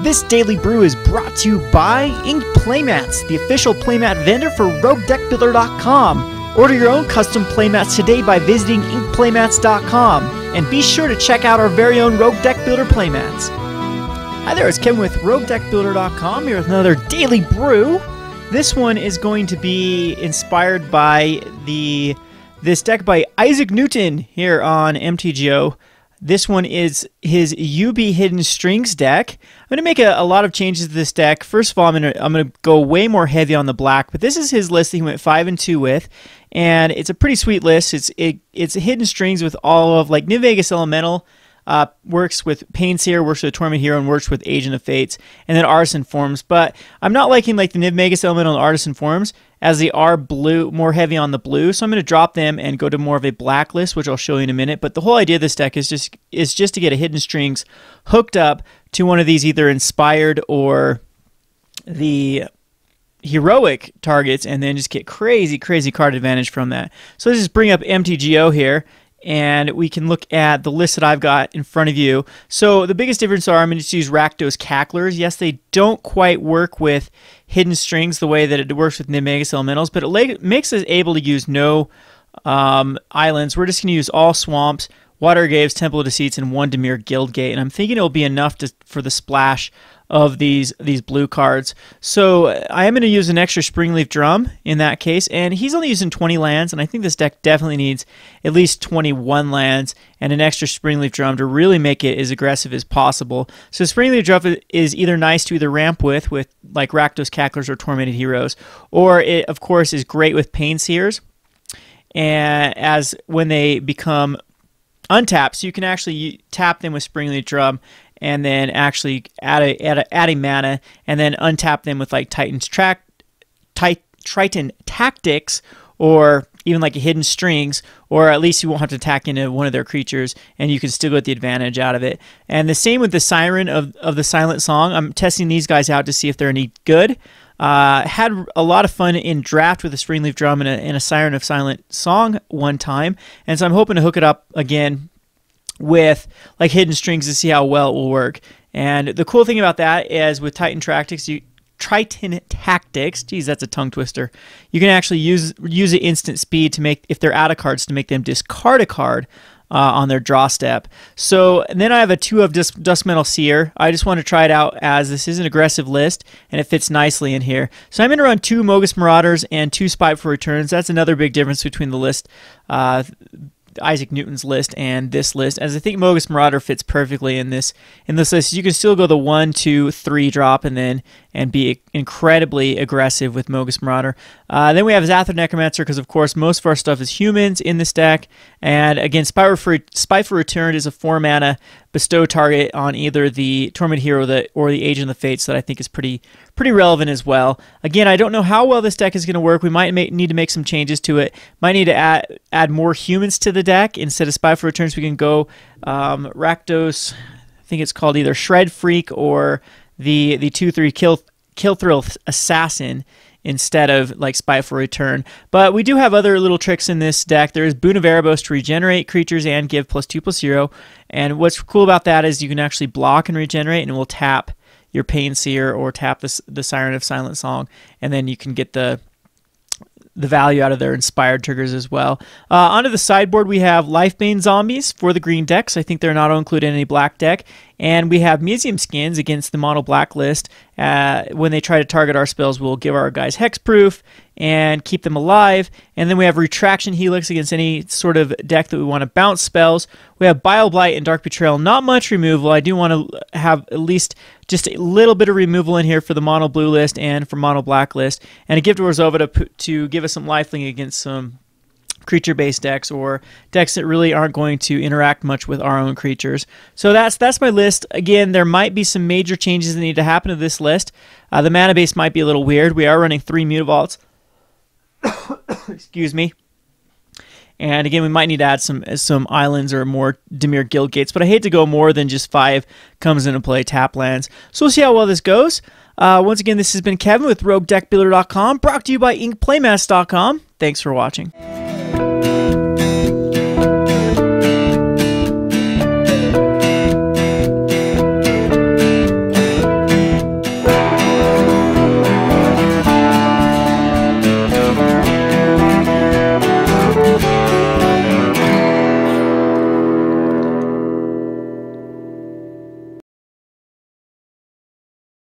This Daily Brew is brought to you by Inked Playmats, the official playmat vendor for Roguedeckbuilder.com. Order your own custom playmats today by visiting inkedplaymats.com, and be sure to check out our very own Rogue Deck Builder playmats. Hi there, it's Kevin with Roguedeckbuilder.com here with another Daily Brew. This one is going to be inspired by this deck by Isaac Newton here on Mtgo. This one is his UB Hidden Strings deck. I'm going to make a lot of changes to this deck. First of all, I'm going to go way more heavy on the black, but this is his list that he went 5 and 2 with, and it's a pretty sweet list. It's Hidden Strings with all of like Niv-Vegas Elemental, works with Painseer, works with Torment Hero, and works with Agent of Fates, and then Artisan Forms. But I'm not liking like the Niv-Vegas Elemental and Artisan Forms, as they are blue, more heavy on the blue. So I'm going to drop them and go to more of a black list, which I'll show you in a minute. But the whole idea of this deck is just to get a Hidden Strings hooked up to one of these either Inspired or the Heroic targets, and then just get crazy card advantage from that. So let's just bring up Mtgo here, and we can look at the list that I've got in front of you. So the biggest difference are I'm going to use Rakdos Cacklers. Yes, they don't quite work with Hidden Strings the way that it works with Niv-Vegas Elementals, but it makes us able to use no islands. We're just going to use all swamps, Water Graves, Temple of Deceits, and 1 Dimir Guildgate. And I'm thinking it'll be enough for the splash of these blue cards. So I am going to use an extra Springleaf Drum in that case, and he's only using 20 lands, and I think this deck definitely needs at least 21 lands and an extra Springleaf Drum to really make it as aggressive as possible. So Springleaf Drum is either nice to either ramp with like Rakdos Cacklers or Tormented Heroes, or it of course is great with Painseers, and as when they become untapped, so you can actually tap them with Springleaf Drum and then actually add a mana, and then untap them with like Triton Tactics, or even like a Hidden Strings, or at least you won't have to attack into one of their creatures, and you can still get the advantage out of it. And the same with the Siren of the Silent Song. I'm testing these guys out to see if they're any good. Had a lot of fun in draft with a Springleaf Drum and a Siren of Silent Song one time, and so I'm hoping to hook it up again with like Hidden Strings to see how well it will work. And the cool thing about that is with Triton Tactics, geez, that's a tongue twister. You can actually use it instant speed to make, if they're out of cards, to make them discard a card on their draw step. So and then I have a 2 of Duskmetal Seer. I just want to try it out, as this is an aggressive list and it fits nicely in here. So I'm going to run 2 Mogis Marauders and 2 Spiteful Returns. That's another big difference between the list, Isaac Newton's list and this list, as I think Mogis Marauder fits perfectly in this list. You can still go the 1, 2, 3 drop and be incredibly aggressive with Mogis Marauder. Then we have Zathor Necromancer, because of course most of our stuff is humans in this deck, and again Spiteful Return is a 4 mana bestow target on either the Torment Hero or the Agent of the Fates, that I think is pretty relevant as well. Again, I don't know how well this deck is going to work. We might need to make some changes to it. Might need to add more humans to the deck. Instead of Spiteful Returns, we can go Rakdos, I think it's called either Shred Freak or the 2/3 Kill Thrill Assassin, instead of like Spiteful Return. But we do have other little tricks in this deck. There is Boon of Erebos to regenerate creatures and give +2/+0. And what's cool about that is you can actually block and regenerate, and it will tap your Painseer or tap the Siren of Silent Song, and then you can get the value out of their inspired triggers as well. Onto the sideboard, we have Lifebane Zombies for the green decks. I think they're not included in any black deck. And we have Museum Skins against the mono black list. When they try to target our spells, we'll give our guys hexproof and keep them alive. And then we have Retraction Helix against any sort of deck that we want to bounce spells. We have Bile-Blight and Dark Betrayal. Not much removal. I do want to have at least just a little bit of removal in here for the mono blue list and for mono black list. And a Gift of Orzhova to give us some lifelink against some creature-based decks, or decks that really aren't going to interact much with our own creatures. So that's my list. Again, there might be some major changes that need to happen to this list. The mana base might be a little weird. We are running 3 Mutavaults. Excuse me. And again, we might need to add some islands or more Dimir Guildgates, but I hate to go more than just 5 comes into play tap lands. So we'll see how well this goes. Once again, this has been Kevin with Roguedeckbuilder.com, brought to you by Inkplaymats.com. Thanks for watching.